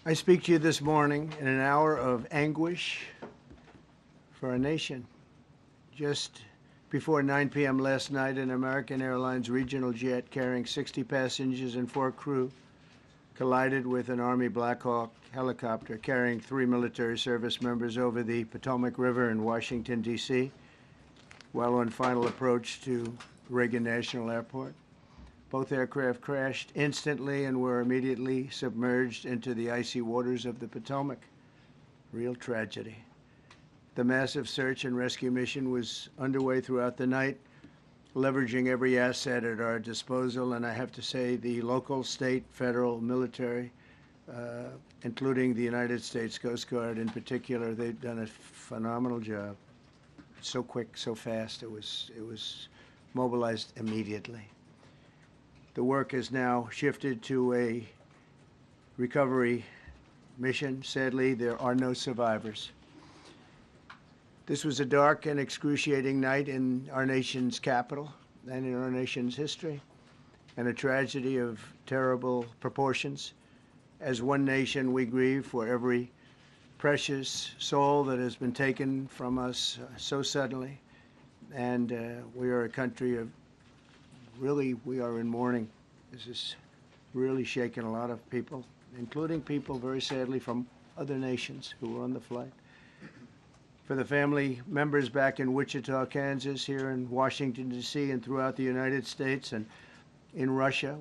I speak to you this morning in an hour of anguish for our nation. Just before 9 p.m. last night, an American Airlines regional jet carrying 60 passengers and 4 crew collided with an Army Black Hawk helicopter carrying 3 military service members over the Potomac River in Washington, D.C., while on final approach to Reagan National Airport. Both aircraft crashed instantly and were immediately submerged into the icy waters of the Potomac. Real tragedy. The massive search and rescue mission was underway throughout the night, leveraging every asset at our disposal, and I have to say the local, state, federal, military, including the United States Coast Guard in particular, they've done a phenomenal job. So quick, so fast, it was mobilized immediately. The work has now shifted to a recovery mission. Sadly, there are no survivors. This was a dark and excruciating night in our nation's capital and in our nation's history, and a tragedy of terrible proportions. As one nation, we grieve for every precious soul that has been taken from us so suddenly, and we are a country of really, we are in mourning. This is really shaken a lot of people, including people, very sadly, from other nations who were on the flight. For the family members back in Wichita, Kansas, here in Washington, D.C., and throughout the United States and in Russia,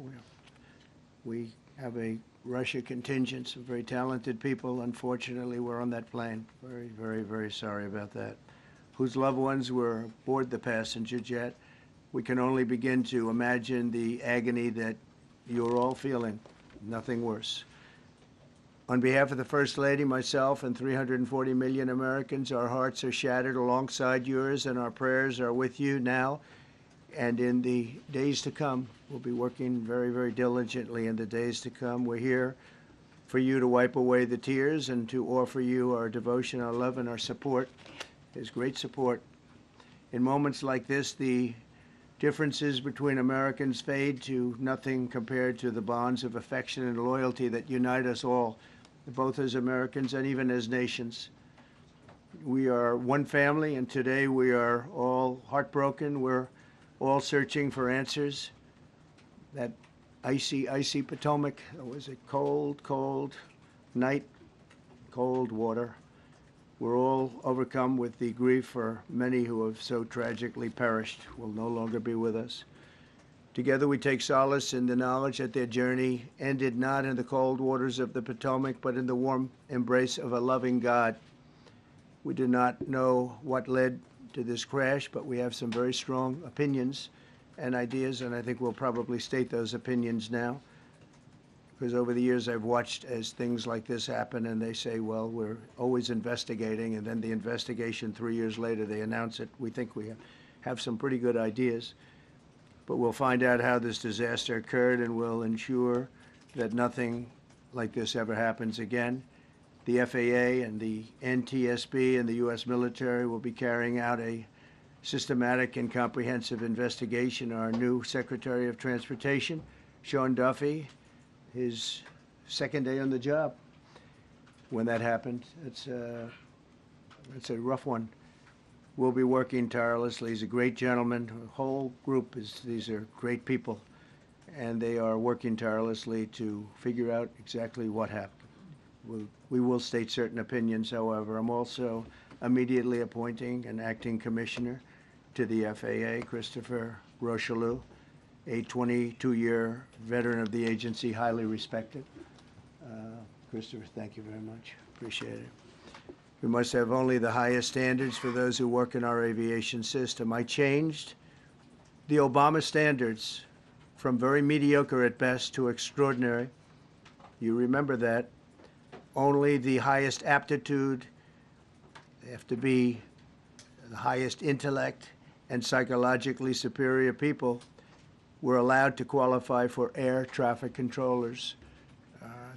we have a Russia contingent, some very talented people, unfortunately, were on that plane. Very, very, very sorry about that. Whose loved ones were aboard the passenger jet. We can only begin to imagine the agony that you're all feeling. Nothing worse. On behalf of the First Lady, myself, and 340 million Americans, our hearts are shattered alongside yours, and our prayers are with you now and in the days to come. We'll be working very, very diligently in the days to come. We're here for you to wipe away the tears and to offer you our devotion, our love, and our support. There's great support. In moments like this, the differences between Americans fade to nothing compared to the bonds of affection and loyalty that unite us all, both as Americans and even as nations. We are one family, and today we are all heartbroken. We're all searching for answers. That icy, icy Potomac, it was a cold, cold night, cold water. We're all overcome with the grief for many who have so tragically perished, will no longer be with us. Together we take solace in the knowledge that their journey ended not in the cold waters of the Potomac, but in the warm embrace of a loving God. We do not know what led to this crash, but we have some very strong opinions and ideas, and I think we'll probably state those opinions now. Because over the years I've watched as things like this happen, and they say, well, we're always investigating, and then the investigation 3 years later, they announce it. We think we have some pretty good ideas, but we'll find out how this disaster occurred, and we'll ensure that nothing like this ever happens again. The FAA and the NTSB and the U.S. military will be carrying out a systematic and comprehensive investigation. Our new Secretary of Transportation, Sean Duffy, his second day on the job when that happened. It's a rough one. We'll be working tirelessly. He's a great gentleman. The whole group these are great people, and they are working tirelessly to figure out exactly what happened. We will state certain opinions, however. I'm also immediately appointing an acting commissioner to the FAA, Christopher Rocheleau, a 22-year veteran of the agency, highly respected. Christopher, thank you very much. Appreciate it. We must have only the highest standards for those who work in our aviation system. I changed the Obama standards from very mediocre at best to extraordinary. You remember that. Only the highest aptitude, they have to be the highest intellect and psychologically superior people were allowed to qualify for air traffic controllers.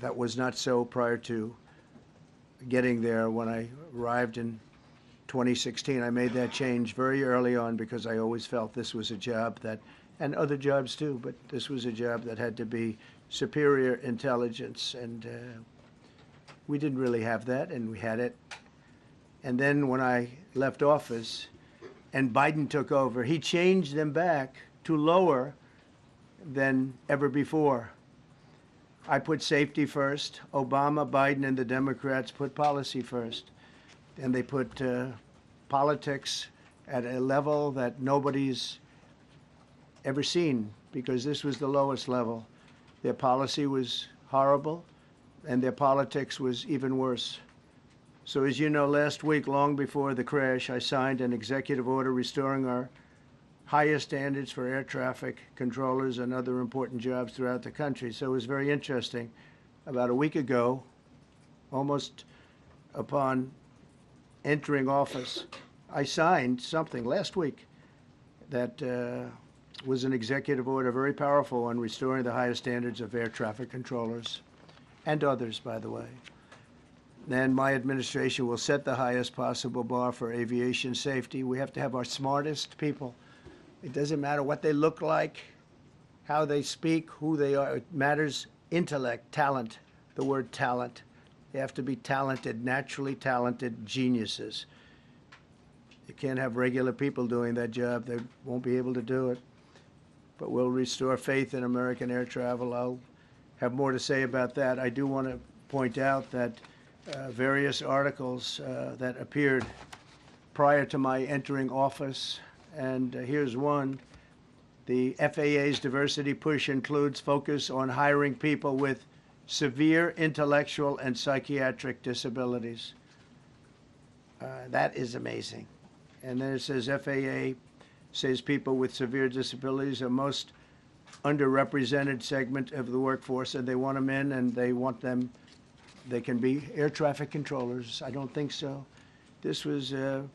That was not so prior to getting there. When I arrived in 2016, I made that change very early on because I always felt this was a job that, and other jobs too, but this was a job that had to be superior intelligence and We didn't really have that, and we had it. And then when I left office and Biden took over, he changed them back to lower than ever before. I put safety first. Obama, Biden, and the Democrats put policy first. And they put politics at a level that nobody's ever seen, because this was the lowest level. Their policy was horrible, and their politics was even worse. So as you know, last week, long before the crash, I signed an executive order restoring our highest standards for air traffic controllers and other important jobs throughout the country. So it was very interesting. About a week ago, almost upon entering office, I signed something last week that was an executive order, very powerful, on restoring the highest standards of air traffic controllers and others, by the way. And my administration will set the highest possible bar for aviation safety. We have to have our smartest people. It doesn't matter what they look like, how they speak, who they are. It matters intellect, talent, the word talent. They have to be talented, naturally talented geniuses. You can't have regular people doing that job. They won't be able to do it. But we'll restore faith in American air travel. I'll have more to say about that. I do want to point out that various articles that appeared prior to my entering office, and here's one. The FAA's diversity push includes focus on hiring people with severe intellectual and psychiatric disabilities. That is amazing. And then it says FAA says people with severe disabilities are most underrepresented segment of the workforce, and they want them in, and they want them, they can be air traffic controllers. I don't think so. This was in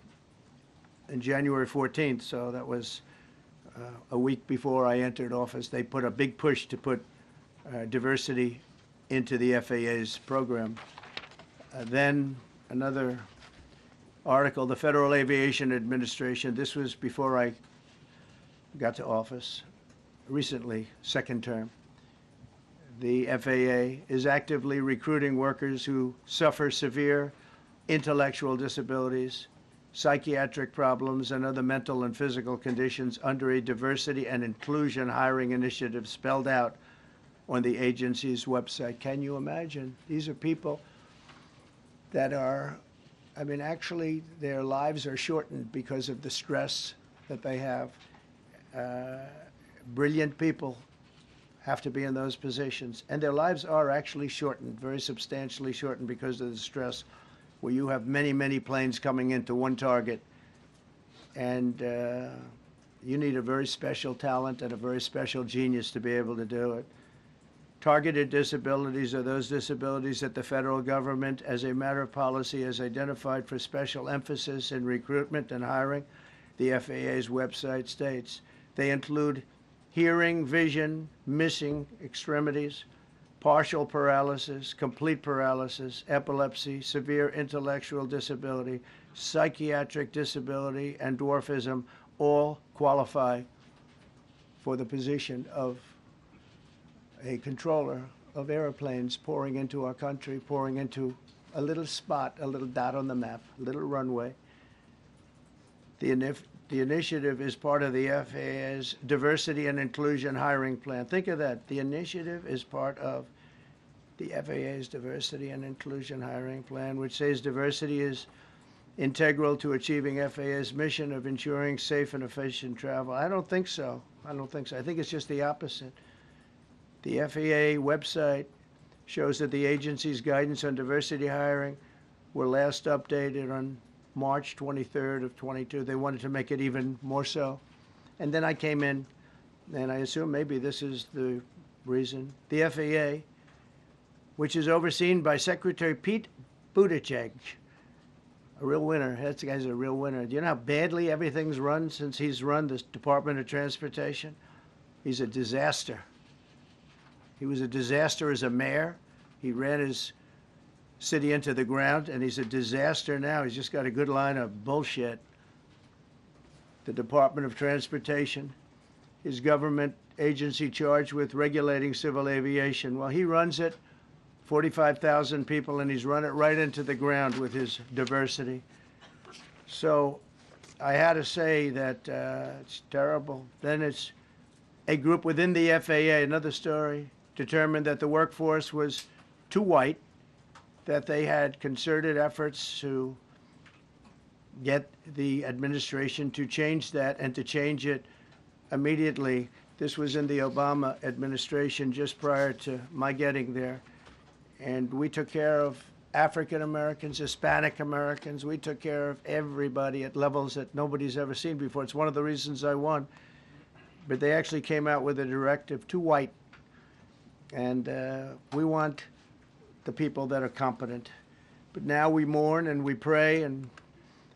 January 14th, so that was a week before I entered office. They put a big push to put diversity into the FAA's program. Then another article, the Federal Aviation Administration, this was before I got to office, recently, second term. The FAA is actively recruiting workers who suffer severe intellectual disabilities, psychiatric problems, and other mental and physical conditions under a diversity and inclusion hiring initiative spelled out on the agency's website. Can you imagine? These are people that are, I mean, actually, their lives are shortened because of the stress that they have. Brilliant people have to be in those positions, and their lives are actually shortened, very substantially shortened, because of the stress, where you have many, many planes coming into one target, and you need a very special talent and a very special genius to be able to do it. Targeted disabilities are those disabilities that the federal government, as a matter of policy, has identified for special emphasis in recruitment and hiring, the FAA's website states. They include hearing, vision, missing extremities, partial paralysis, complete paralysis, epilepsy, severe intellectual disability, psychiatric disability, and dwarfism all qualify for the position of a controller of airplanes pouring into our country, pouring into a little spot, a little dot on the map, a little runway. The initiative is part of the FAA's diversity and inclusion hiring plan. Think of that. The initiative is part of the FAA's diversity and inclusion hiring plan, which says diversity is integral to achieving FAA's mission of ensuring safe and efficient travel. I don't think so. I don't think so. I think it's just the opposite. The FAA website shows that the agency's guidance on diversity hiring were last updated on March 23rd of 22. They wanted to make it even more so. And then I came in, and I assume maybe this is the reason. The FAA, which is overseen by Secretary Pete Buttigieg, a real winner. That guy's a real winner. Do you know how badly everything's run since he's run this Department of Transportation? He's a disaster. He was a disaster as a mayor. He ran his city into the ground, and he's a disaster now. He's just got a good line of bullshit. The Department of Transportation, his government agency charged with regulating civil aviation. Well, he runs it 45,000 people, and he's run it right into the ground with his diversity. So I had to say that it's terrible. Then it's a group within the FAA, another story, determined that the workforce was too white, that they had concerted efforts to get the administration to change that and to change it immediately. This was in the Obama administration just prior to my getting there. And we took care of African Americans, Hispanic Americans. We took care of everybody at levels that nobody's ever seen before. It's one of the reasons I won. But they actually came out with a directive, too white. And we want the people that are competent. But now we mourn and we pray and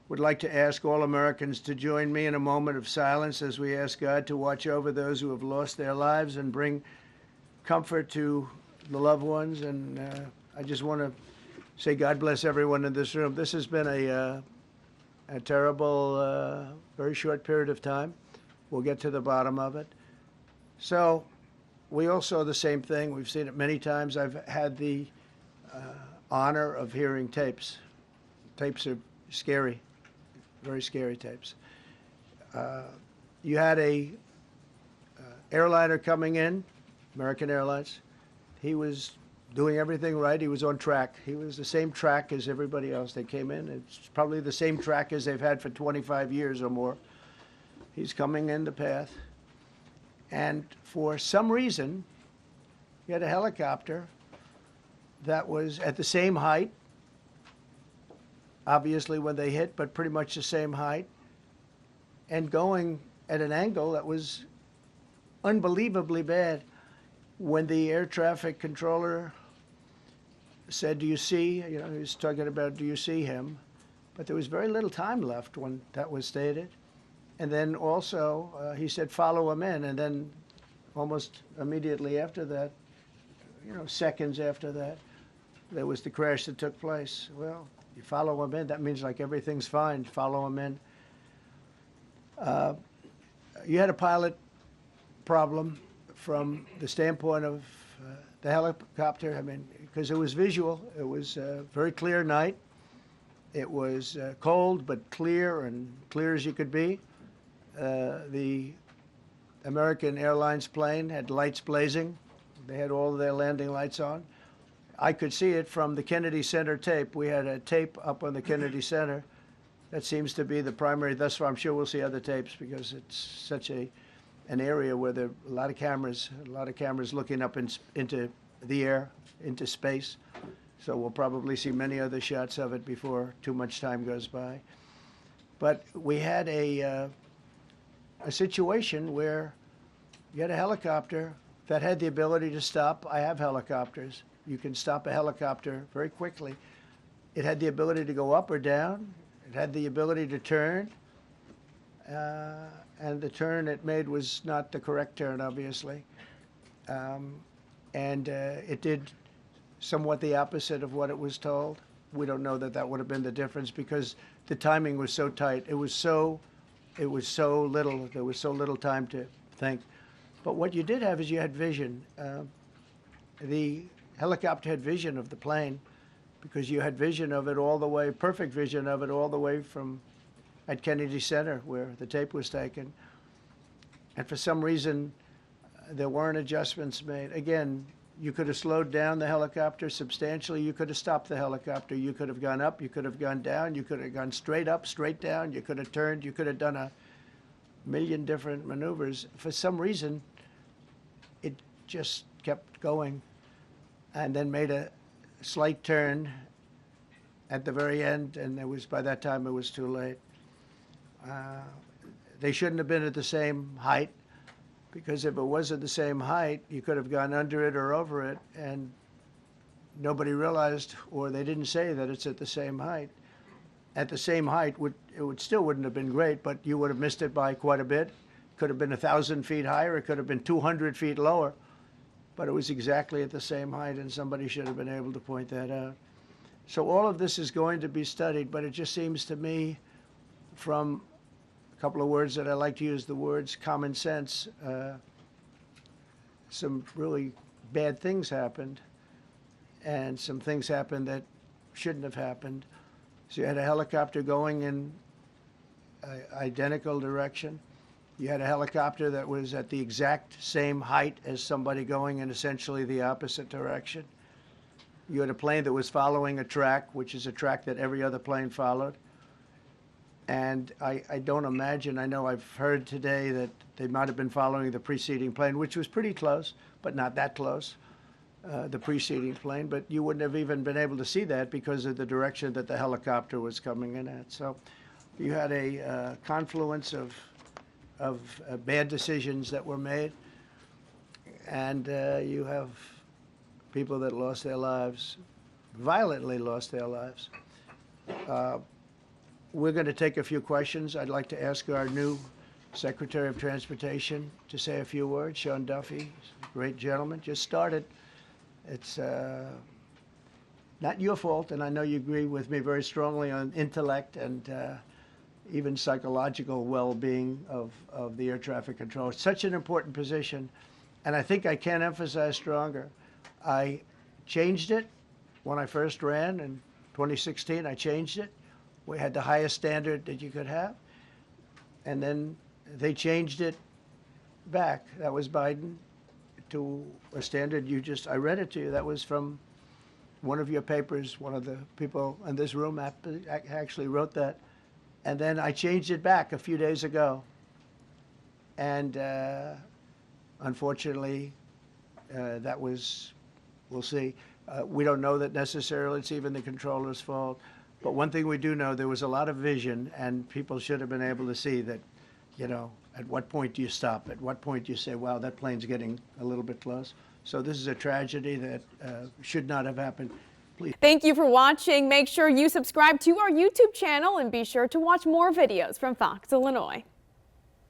would like to ask all Americans to join me in a moment of silence as we ask God to watch over those who have lost their lives and bring comfort to the loved ones. And I just want to say God bless everyone in this room. This has been a terrible, very short period of time. We'll get to the bottom of it. So we all saw the same thing. We've seen it many times. I've had the honor of hearing tapes. Tapes are scary, very scary tapes. You had a airliner coming in, American Airlines. He was doing everything right. He was on track. He was the same track as everybody else that came in. It's probably the same track as they've had for 25 years or more. He's coming in the path. And for some reason, he had a helicopter that was at the same height, obviously when they hit, but pretty much the same height, and going at an angle that was unbelievably bad. When the air traffic controller said, "Do you see?" He was talking about, "Do you see him?" But there was very little time left when that was stated. And then also he said, "Follow him in." And then almost immediately after that, seconds after that, there was the crash that took place. Well, you follow him in, that means like everything's fine. Follow him in. You had a pilot problem from the standpoint of the helicopter. I mean, because it was visual. It was a very clear night. It was cold but clear, and clear as you could be. The American Airlines plane had lights blazing. They had all of their landing lights on. I could see it from the Kennedy Center tape. We had a tape up on the Kennedy Center. That seems to be the primary. Thus far, I'm sure we'll see other tapes because it's such an area where there are a lot of cameras looking up into the air, into space. So we'll probably see many other shots of it before too much time goes by. But we had a situation where you had a helicopter that had the ability to stop. I have helicopters. You can stop a helicopter very quickly. It had the ability to go up or down. It had the ability to turn. And the turn it made was not the correct turn, obviously. It did somewhat the opposite of what it was told. We don't know that that would have been the difference because the timing was so tight. It was so little. There was so little time to think. But what you did have is you had vision. The helicopter had vision of the plane because you had vision of it all the way, perfect vision of it all the way from at Kennedy Center where the tape was taken. And for some reason, there weren't adjustments made. Again, you could have slowed down the helicopter substantially. You could have stopped the helicopter. You could have gone up. You could have gone down. You could have gone straight up, straight down. You could have turned. You could have done a million different maneuvers. For some reason, it just kept going and then made a slight turn at the very end, and by that time it was too late. They shouldn't have been at the same height, because if it was at the same height, you could have gone under it or over it, and nobody realized, or they didn't say that it's at the same height. At the same height, it still wouldn't have been great, but you would have missed it by quite a bit. Could have been 1,000 feet higher. It could have been 200 feet lower. But it was exactly at the same height, and somebody should have been able to point that out. So all of this is going to be studied, but it just seems to me, from a couple of words that I like to use, the words common sense, some really bad things happened. and some things happened that shouldn't have happened. So you had a helicopter going in an identical direction. You had a helicopter that was at the exact same height as somebody going in essentially the opposite direction. You had a plane that was following a track, which is a track that every other plane followed. And I don't imagine, I know I've heard today that they might have been following the preceding plane, which was pretty close, but not that close, the preceding plane. But you wouldn't have even been able to see that because of the direction that the helicopter was coming in at. So you had a confluence of bad decisions that were made, and you have people that lost their lives, violently lost their lives. We're going to take a few questions. I'd like to ask our new Secretary of Transportation to say a few words. Sean Duffy, great gentleman, just started. It's not your fault, and I know you agree with me very strongly on intellect and even psychological well-being of the air traffic control. It's such an important position, and I think I can't emphasize stronger. I changed it when I first ran in 2016. I changed it. We had the highest standard that you could have, and then they changed it back. That was Biden, to a standard I read it to you. That was from one of your papers. One of the people in this room actually wrote that. And then I changed it back a few days ago. And unfortunately, that was, we'll see. We don't know that necessarily it's even the controller's fault. But one thing we do know, there was a lot of vision, and people should have been able to see that, at what point do you stop? At what point do you say, wow, that plane's getting a little bit close? So this is a tragedy that should not have happened. Please. Thank you for watching. Make sure you subscribe to our YouTube channel and be sure to watch more videos from Fox, Illinois.